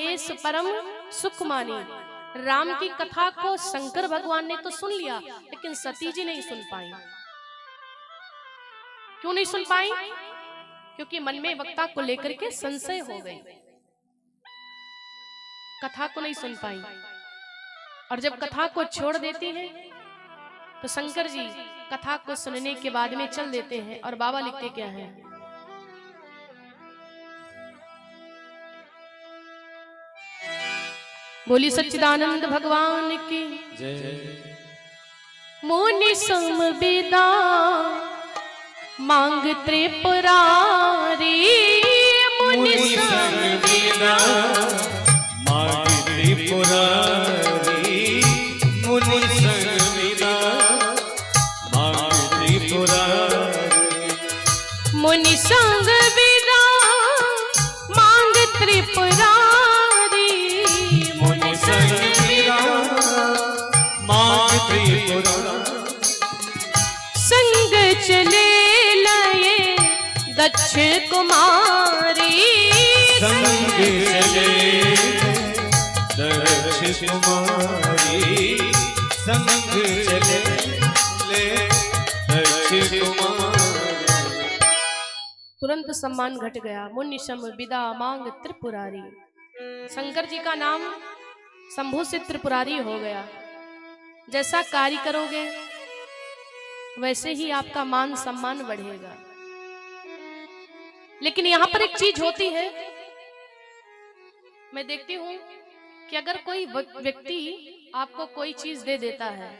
महेश परम सुख मानी। राम की कथा को शंकर भगवान ने तो सुन लिया, लेकिन सती जी नहीं सुन पाई। क्यों नहीं सुन पाई? क्योंकि मन में वक्ता को लेकर के संशय हो गई, कथा को नहीं सुन पाई। और जब कथा को छोड़ देती है तो शंकर जी कथा को सुनने के बाद में चल देते हैं। और बाबा लिखते क्या है, बोली सच्चिदानंद भगवान की जय। मुनि समवेदा मांग त्रिपुरारी, मुनि समवेदा मांग त्रिपुरारी, मुनि समवेदा मांग त्रिपुरारी, मुनि संग विदा मांग त्रिपुरारी, मुनि संग विदा मांग त्रिपुरारी, संग चले लये दक्ष कुमारी, संग चले दक्ष कुमारी, संग चले दक्ष कुमारी। तुरंत सम्मान घट गया। मुनि सम विदा मांग त्रिपुरारी, शंकर जी का नाम शंभु से त्रिपुरारी हो गया। जैसा कार्य करोगे वैसे ही आपका मान सम्मान बढ़ेगा। लेकिन यहां पर एक चीज होती है, मैं देखती हूं कि अगर कोई व्यक्ति आपको कोई चीज दे देता है,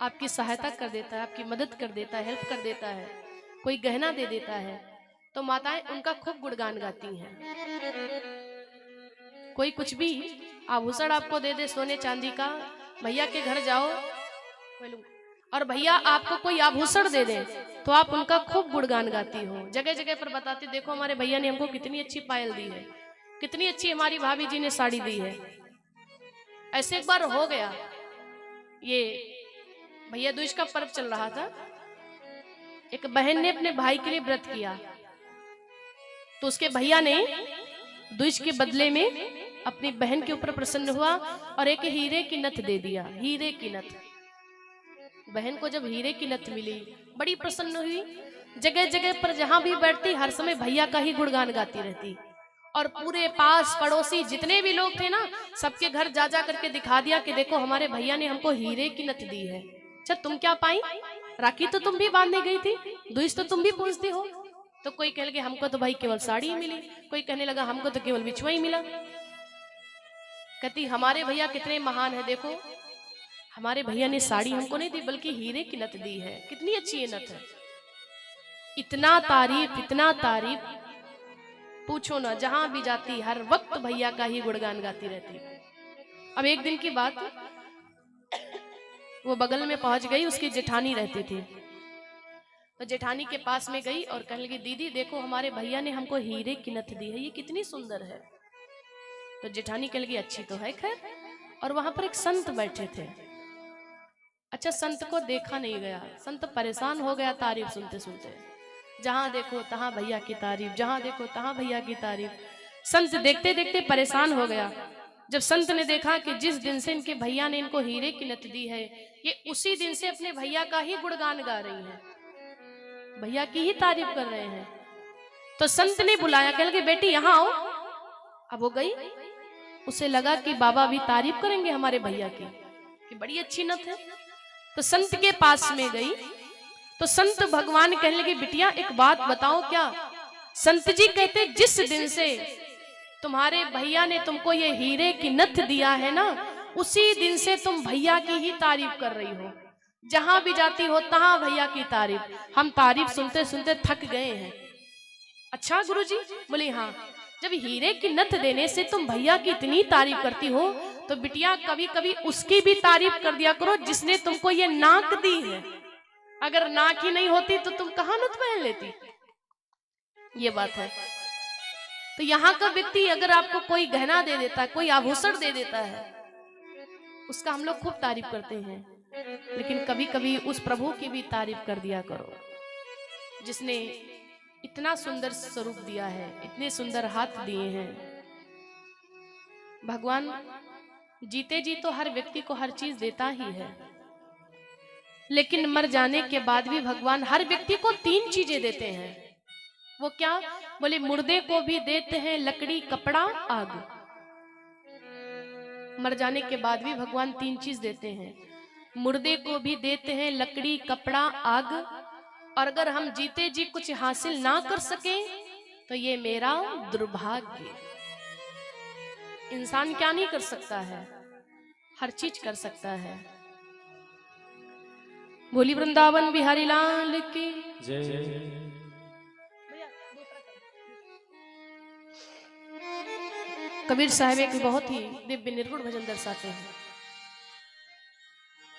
आपकी सहायता कर देता है, आपकी मदद कर देता है, हेल्प कर देता है, कोई गहना दे देता है, तो माताएं उनका खूब गुणगान गाती हैं। कोई कुछ भी आभूषण आपको दे दे सोने चांदी का, भैया के घर जाओ और भैया आपको कोई आभूषण दे दे तो आप उनका खूब गुणगान गाती हो। जगह जगह पर बताते, देखो हमारे भैया ने हमको कितनी अच्छी पायल दी है, कितनी अच्छी हमारी भाभी जी ने साड़ी दी है। ऐसे एक बार हो गया, ये भैया दूज का पर्व चल रहा था, एक बहन ने अपने भाई के लिए व्रत किया, तो उसके भैया ने दूज के बदले में अपनी बहन के ऊपर प्रसन्न हुआ और एक हीरे की नथ दे दिया। हीरे की नथ, बहन को जब हीरे की नथ मिली बड़ी प्रसन्न हुई। जगह जगह पर जहां भी बैठती हर समय भैया का ही गुणगान गाती रहती। और पूरे पास पड़ोसी जितने भी लोग थे ना, सबके घर जा जा करके दिखा दिया कि देखो हमारे भैया ने हमको हीरे की नथ दी है। अच्छा तुम क्या पाई? राखी तो तुम भी बांधने गई थी, दूज तो तुम भी पूछती हो। तो कोई कह लगे हमको तो भाई केवल साड़ी ही मिली, कोई कहने लगा हमको तो केवल बिछुआ ही मिला। कहती हमारे भैया कितने महान है, देखो हमारे भैया ने साड़ी हमको नहीं दी बल्कि हीरे की नथ दी है। कितनी अच्छी ये नथ है। इतना तारीफ, इतना तारीफ, पूछो ना, जहां भी जाती हर वक्त भैया का ही गुणगान गाती रहती। अब एक दिन की बात, वो बगल में पहुंच गई, उसकी जेठानी रहती थी, तो जेठानी के पास में गई और कहने लगी दीदी देखो हमारे भैया ने हमको हीरे की नथ दी है, ये कितनी सुंदर है। तो जेठानी कहने लगी अच्छी तो है खैर। और वहां पर एक संत बैठे थे। अच्छा संत को देखा नहीं गया, संत परेशान हो गया तारीफ सुनते सुनते। जहां देखो तहां भैया की तारीफ, जहां देखो तहां भैया की तारीफ। संत देखते देखते परेशान हो गया। जब संत ने देखा कि जिस दिन से इनके भैया ने इनको हीरे की नथ दी है, ये उसी दिन से अपने भैया का ही गुणगान गा रही है, भैया की ही तारीफ कर रहे हैं, तो संत ने बुलाया, कह लगे बेटी यहाँ आओ। अब वो गई, उसे लगा कि बाबा भी तारीफ करेंगे हमारे भैया की कि बड़ी अच्छी नथ है। तो संत के पास में गई तो संत भगवान कहने लगे बिटिया एक बात बताओ क्या? संत जी कहते जिस दिन से तुम्हारे भैया ने तुमको ये हीरे की नथ दिया है ना, उसी दिन से तुम भैया की ही तारीफ कर रही हो। जहां भी जाती हो तहां भैया की तारीफ। हम तारीफ सुनते सुनते थक गए हैं। अच्छा गुरुजी? बोले हाँ। जब हीरे की नथ देने से तुम भैया की इतनी तारीफ करती हो तो बिटिया कभी कभी उसकी भी तारीफ कर दिया करो जिसने तुमको ये नाक दी है। अगर नाक ही नहीं होती तो तुम कहां नथ पहन लेती? ये बात है। तो यहाँ का व्यक्ति अगर आपको कोई गहना दे देता है, कोई आभूषण दे देता है, उसका हम लोग खूब तारीफ करते हैं, लेकिन कभी कभी उस प्रभु की भी तारीफ कर दिया करो जिसने इतना सुंदर स्वरूप दिया है, इतने सुंदर हाथ दिए हैं, भगवान जीते जी तो हर व्यक्ति को हर चीज देता ही है, लेकिन मर जाने के बाद भी भगवान हर व्यक्ति को 3 चीजें देते हैं। वो क्या? बोले मुर्दे को भी देते हैं लकड़ी कपड़ा आग। मर जाने के बाद भी भगवान 3 चीज देते हैं। मुर्दे को भी देते हैं लकड़ी कपड़ा आग, और अगर हम जीते जी कुछ हासिल ना कर सके तो ये मेरा दुर्भाग्य। इंसान क्या नहीं कर सकता है? हर चीज कर सकता है। बोली वृंदावन बिहारी लाल की जय। कबीर साहब एक बहुत ही दिव्य निर्गुण भजन दर्शाते हैं।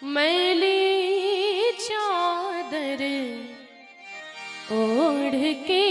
मैली चादर ओढ़ के